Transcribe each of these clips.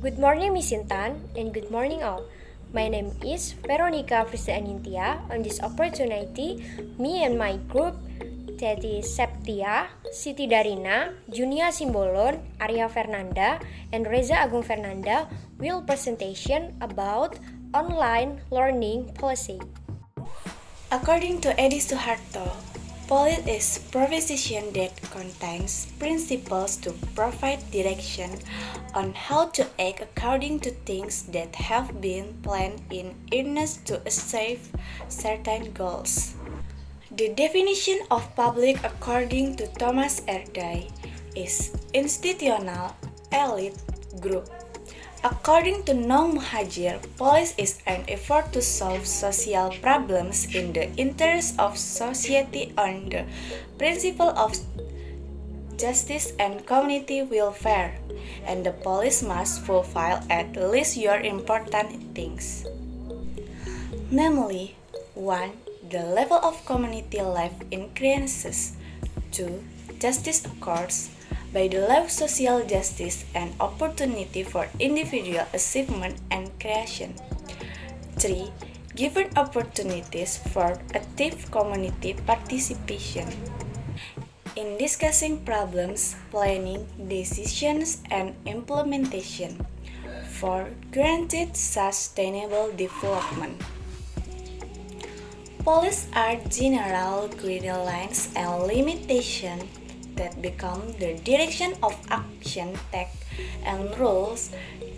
Good morning, Miss Intan, and good morning all. My name is Veronika, Frisda Anintya. On this opportunity, me and my group, that is Septiya, Siti Darina, Junia Simbolon, Arya Fernanda, and Reza Agung Fernanda will presentation about online learning policy. According to Edi Suharto, Politik is proposition that contains principles to provide direction on how to act according to things that have been planned in earnest to achieve certain goals. The definition of public according to Thomas Erdős is institutional elite group. According to Noam Muhajir, policy is an effort to solve social problems in the interest of society on the principle of justice and community welfare, and the police must fulfill at least your important things. Namely, 1. The level of community life increases. 2. Justice occurs by the law of social justice and opportunity for individual achievement and creation. 3. Given opportunities for active community participation. In discussing problems, planning, decisions, and implementation. 4. Granted sustainable development. Policies are general guidelines and limitations that become the direction of action taken and rules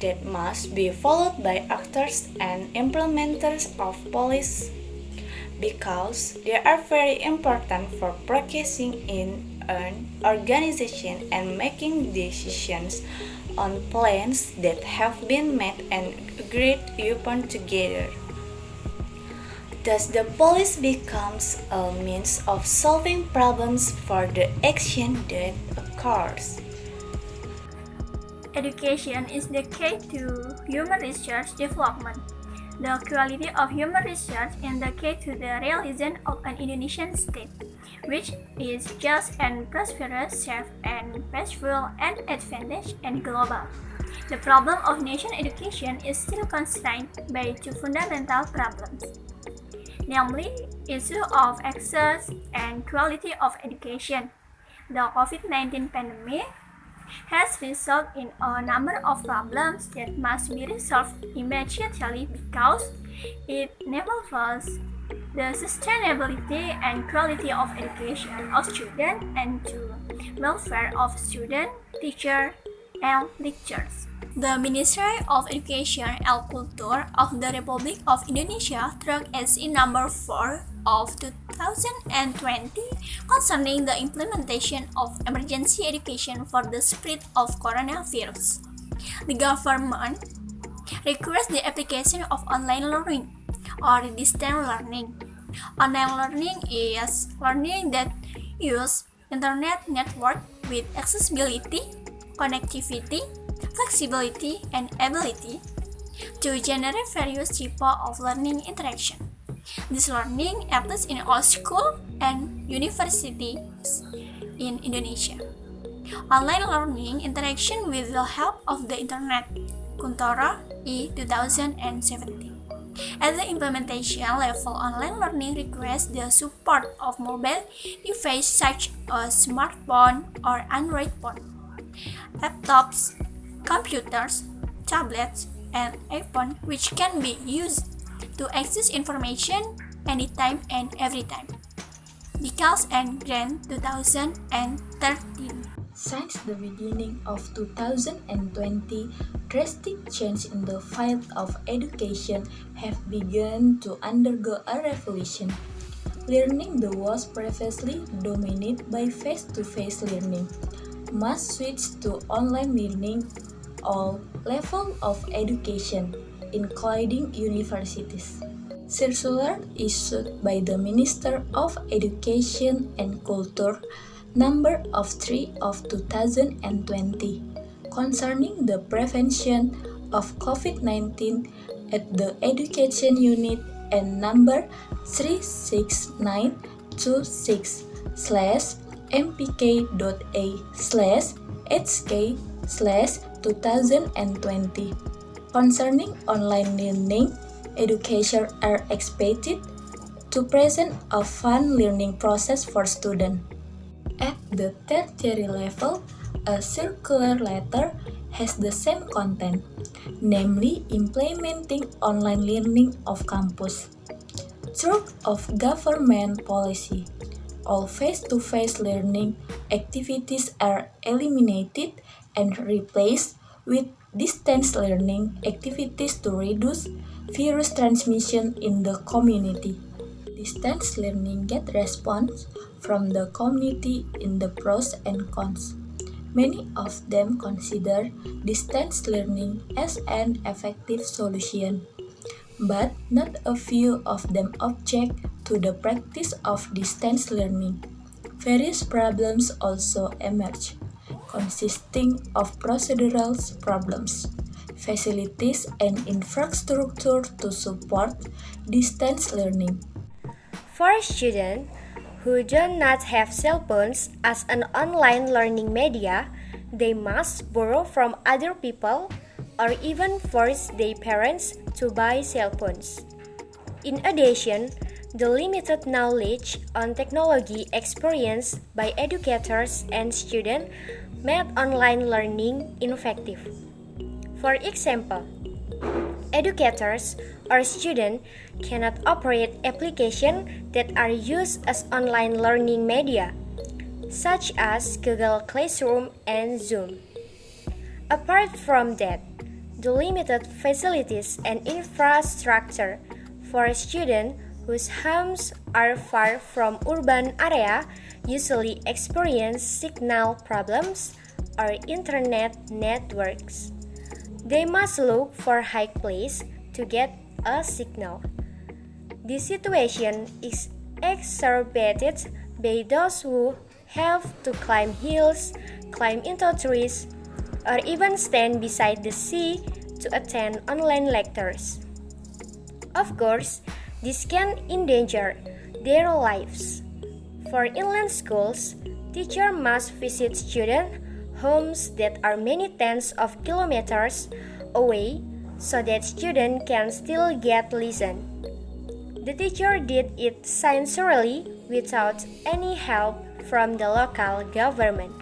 that must be followed by actors and implementers of policy, because they are very important for progressing in an organization and making decisions on plans that have been made and agreed upon together. Thus, the policy becomes a means of solving problems for the action that occurs. Education is the key to human research development. The quality of human research is the key to the realization of an Indonesian state, which is just and prosperous, safe and peaceful and advantaged and global. The problem of nation education is still constrained by two fundamental problems, namely, issue of access and quality of education. The COVID-19 pandemic has resulted in a number of problems that must be resolved immediately because it involves the sustainability and quality of education of students and to welfare of students, teachers, and lecturers. The Ministry of Education and Culture of the Republic of Indonesia Track SE number 4 of 2020 concerning the implementation of emergency education for the spread of coronavirus. The government requires the application of online learning or distance learning. Online learning is learning that uses internet network with accessibility, connectivity, flexibility, and ability to generate various types of learning interaction. This learning applies in all schools and universities in Indonesia. Online learning interaction with the help of the internet, Kuntoro E 2017. At the implementation level, online learning requires the support of mobile devices such as smartphone or Android phone, laptops, computers, tablets, and iPhone, which can be used to access information anytime and every time. Details and Grant 2013. Since the beginning of 2020, drastic change in the field of education have begun to undergo a revolution. Learning that was previously dominated by face-to-face learning must switch to online learning all levels of education, including universities. Circular issued by the Minister of Education and Culture number 3 of 2020 concerning the prevention of COVID-19 at the Education Unit and number 36926/mpk.a/hk 2020. Concerning online learning, educators are expected to present a fun learning process for students. At the tertiary level, a circular letter has the same content, namely implementing online learning of campus. Through of government policy, all face-to-face learning activities are eliminated and replaced with distance learning activities to reduce virus transmission in the community. Distance learning get response from the community in the pros and cons. Many of them consider distance learning as an effective solution, but not a few of them object to the practice of distance learning. Various problems also emerge, consisting of procedural problems, facilities, and infrastructure to support distance learning. For students who do not have cell phones as an online learning media, they must borrow from other people or even force their parents to buy cell phones. In addition, the limited knowledge on technology experienced by educators and students made online learning ineffective. For example, educators or students cannot operate applications that are used as online learning media, such as Google Classroom and Zoom. Apart from that, the limited facilities and infrastructure for students whose homes are far from urban area usually experience signal problems or internet networks. They must look for high place to get a signal. This situation is exacerbated by those who have to climb hills, climb into trees, or even stand beside the sea to attend online lectures. Of course, this can endanger their lives. For inland schools, teachers must visit student homes that are many tens of kilometers away so that students can still get lesson. The teacher did it sincerely without any help from the local government.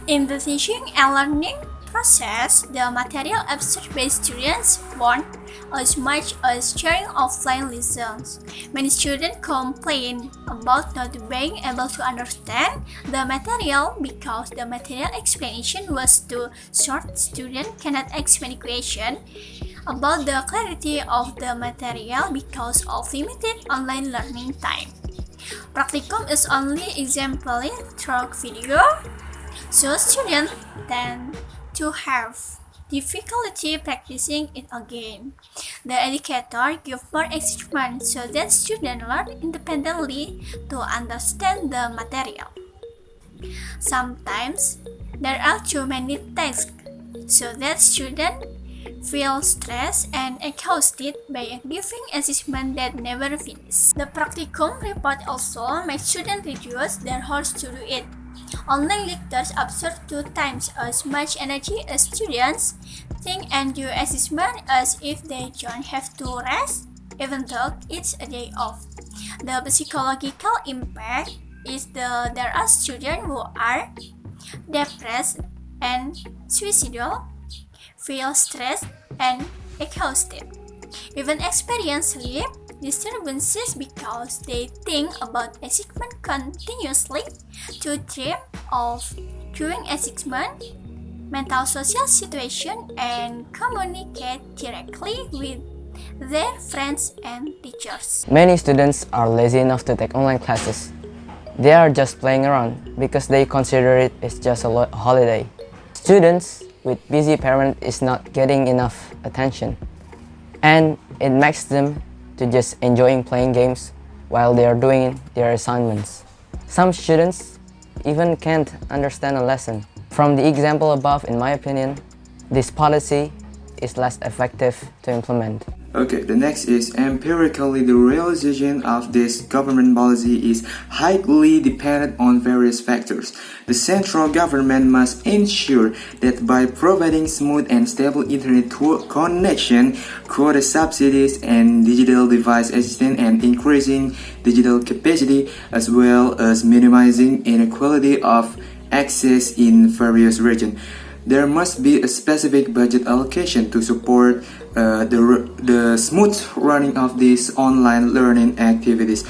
In the teaching and learning process, the material absorbed by students won't as much as sharing offline lessons. Many students complain about not being able to understand the material because the material explanation was too short. Students cannot ask many questions about the clarity of the material because of limited online learning time. Practicum is only exemplary through video, so students tend to have difficulty practicing it again. The educator gives more excitement so that students learn independently to understand the material. Sometimes there are too many tasks so that students feel stressed and exhausted by giving assessment that never finish. The practicum report also makes students reduce their hours to do it. Online lectures absorb 2 times as much energy as students think and do assessment as if they don't have to rest, even though it's a day off. The psychological impact is there are students who are depressed and suicidal, feel stressed and exhausted, even experience sleep disturbances because they think about assessment continuously, to dream of during assessment, mental social situation, and communicate directly with their friends and teachers. Many students are lazy enough to take online classes. They are just playing around because they consider it as just a holiday. Students with busy parents is not getting enough attention, and it makes them to just enjoying playing games while they are doing their assignments. Some students even can't understand a lesson. From the example above, in my opinion, this policy is less effective to implement. Okay, the next is empirically the realization of this government policy is highly dependent on various factors. The central government must ensure that by providing smooth and stable internet connection, quota subsidies and digital device assistance and increasing digital capacity as well as minimizing inequality of access in various regions. There must be a specific budget allocation to support the smooth running of these online learning activities.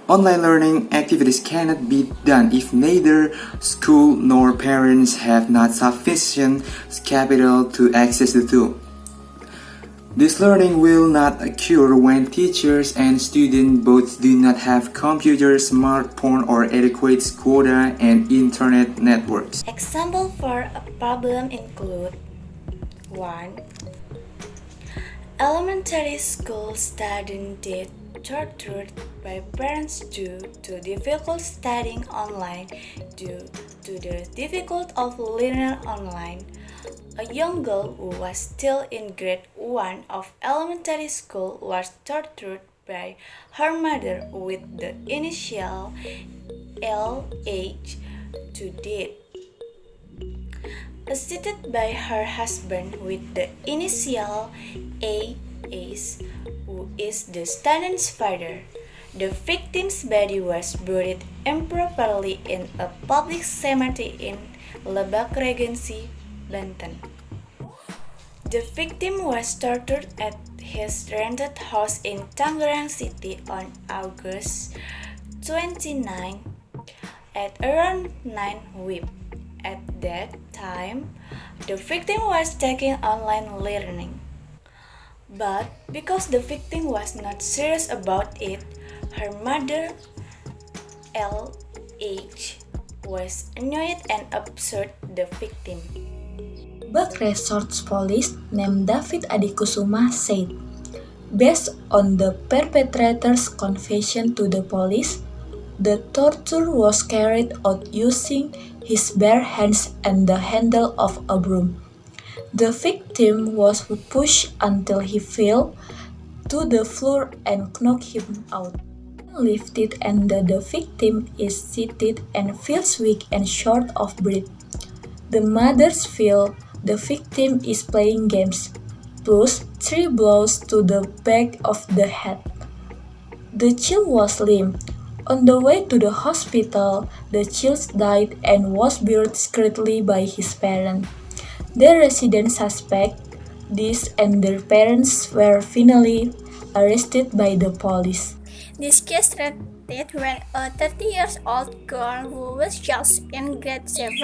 Online learning activities cannot be done if neither school nor parents have not sufficient capital to access the tool. This learning will not occur when teachers and students both do not have computers, smartphone, or adequate quota and internet networks. Example for a problem include 1. Elementary school student did tortured by parents due to difficult studying online due to the difficulty of learning online. A young girl who was still in grade 1 of elementary school was tortured by her mother with the initial LH to death, assisted by her husband with the initial AS, who is the student's father. The victim's body was buried improperly in a public cemetery in Lebak Regency, Banten. The victim was tortured at his rented house in Tangerang City on August 29 at around 9 WIB. At that time, the victim was taking online learning. But because the victim was not serious about it, her mother, LH, was annoyed and absurd the victim. But Resorts Police named David Adikusuma said, based on the perpetrator's confession to the police, the torture was carried out using his bare hands and the handle of a broom. The victim was pushed until he fell to the floor and knocked him out. Lifted and the victim is seated and feels weak and short of breath. The mothers feel the victim is playing games, plus 3 blows to the back of the head. The child was lame. On the way to the hospital, the child died and was buried secretly by his parents. The residents suspect this and their parents were finally arrested by the police. This case started when a 30-year-old girl who was just in grade 7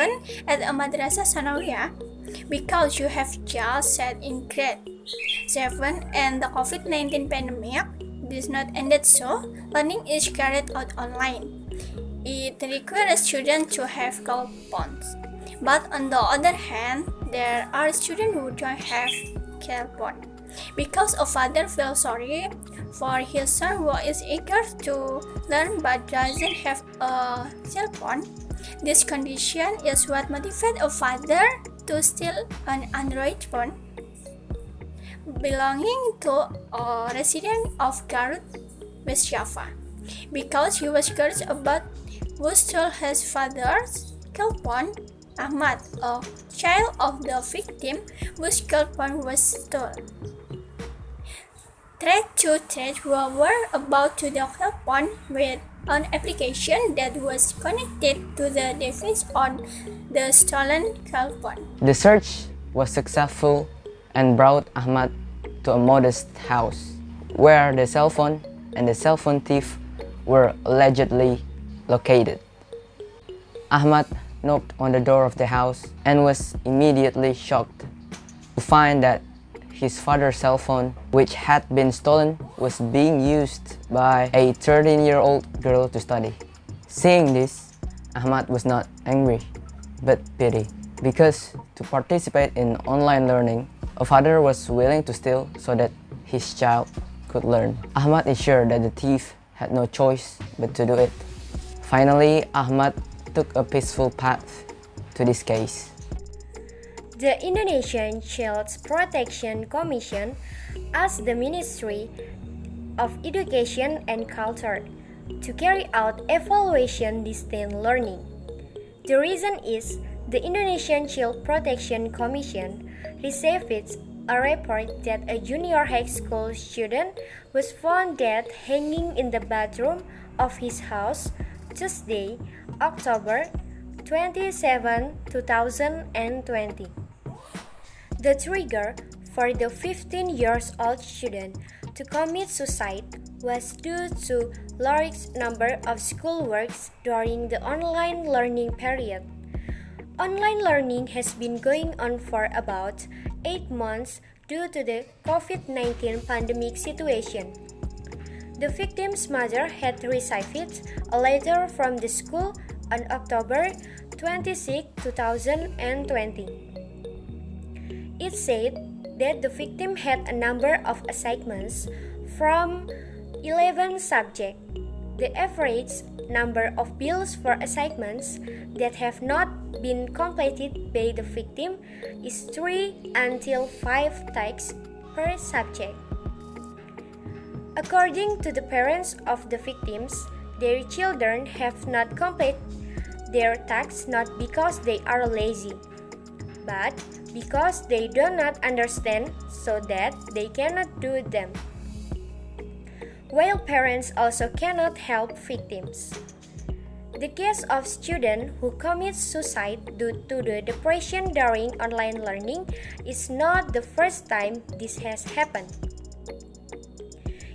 at a madrasah sanawiyah, because you have just said in grade 7 and the COVID-19 pandemic did not end so, learning is carried out online. It requires students to have cell phones. But on the other hand, there are students who don't have cell phone. Because a father feels sorry for his son who is eager to learn but doesn't have a cell phone, this condition is what motivates a father to steal an Android phone belonging to a resident of Garut, West Java, because he was curious about who stole his father's cell phone. Ahmad, a child of the victim whose cell phone was stolen. Two threads were about to the cell phone with an application that was connected to the device on the stolen cell phone. The search was successful and brought Ahmad to a modest house where the cell phone and the cell phone thief were allegedly located. Ahmad knocked on the door of the house and was immediately shocked to find that his father's cell phone, which had been stolen, was being used by a 13-year-old girl to study. Seeing this, Ahmad was not angry, but pity, because to participate in online learning, a father was willing to steal so that his child could learn. Ahmad ensured that the thief had no choice but to do it. Finally, Ahmad took a peaceful path to this case. The Indonesian Child Protection Commission asked the Ministry of Education and Culture to carry out evaluation distance learning. The reason is the Indonesian Child Protection Commission received a report that a junior high school student was found dead hanging in the bathroom of his house Tuesday, October 27, 2020. The trigger for the 15-year-old student to commit suicide was due to large number of schoolworks during the online learning period. Online learning has been going on for about 8 months due to the COVID-19 pandemic situation. The victim's mother had received a letter from the school on October 26, 2020. It said that the victim had a number of assignments from 11 subjects. The average number of bills for assignments that have not been completed by the victim is 3 until 5 tasks per subject. According to the parents of the victims, their children have not completed their tasks not because they are lazy, but because they do not understand so that they cannot do them. While parents also cannot help victims. The case of student who commits suicide due to the depression during online learning is not the first time this has happened.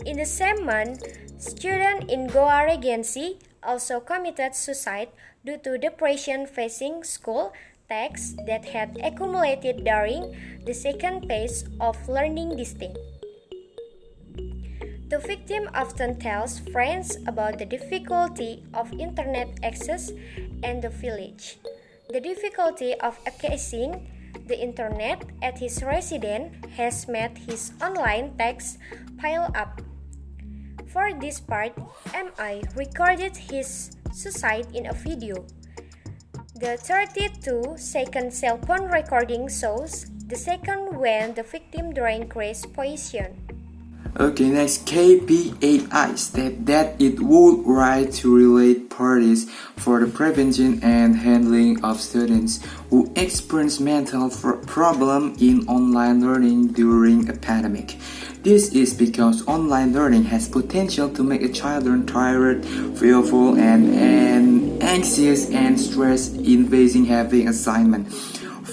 In the same month, student in Goa Regency also committed suicide due to depression facing school texts that had accumulated during the second phase of learning distance. The victim often tells friends about the difficulty of internet access and the village. The difficulty of accessing the internet at his residence has made his online texts pile up. For this part, MI recorded his suicide in a video. The 32-second cell phone recording shows the second when the victim drank Grace poison. Okay, next, KPAI state that it would write to relate parties for the prevention and handling of students who experience mental problem in online learning during a pandemic. This is because online learning has potential to make a child tired, fearful, and anxious and stressed in facing having assignment.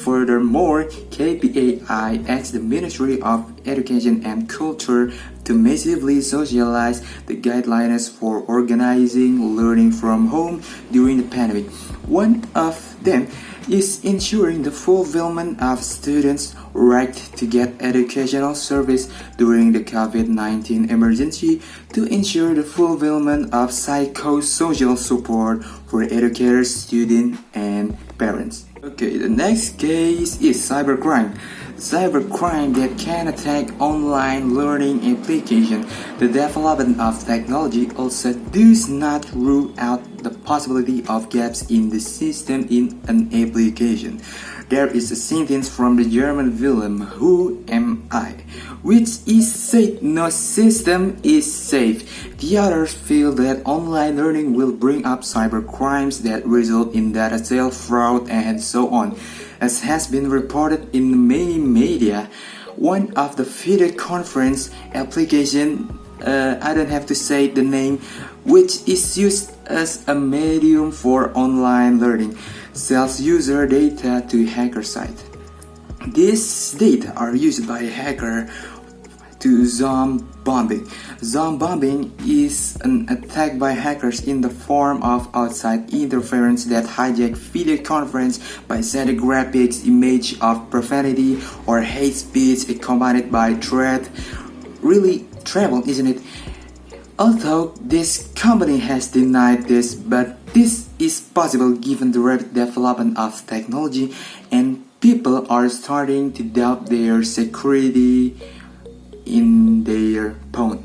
Furthermore, KPAI asks the Ministry of Education and Culture to massively socialize the guidelines for organizing learning from home during the pandemic. One of them is ensuring the fulfillment of students' right to get educational service during the COVID-19 emergency to ensure the fulfillment of psychosocial support for educators, students, and parents. Okay, the next case is cybercrime. Cybercrime that can attack online learning application. The development of technology also does not rule out the possibility of gaps in the system in an application. There is a sentence from the German film Who Am I, which is said no system is safe. The others feel that online learning will bring up cybercrimes that result in data sale fraud and so on. As has been reported in many media, one of the video conference application, I don't have to say the name, which is used as a medium for online learning, sells user data to hacker site. These data are used by a hacker to zone bombing. Zone bombing is an attack by hackers in the form of outside interference that hijack video conference by sending graphics, image of profanity or hate speech accompanied by threat. Really trouble, isn't it? Although this company has denied this, but this is possible given the rapid development of technology and people are starting to doubt their security in their phone.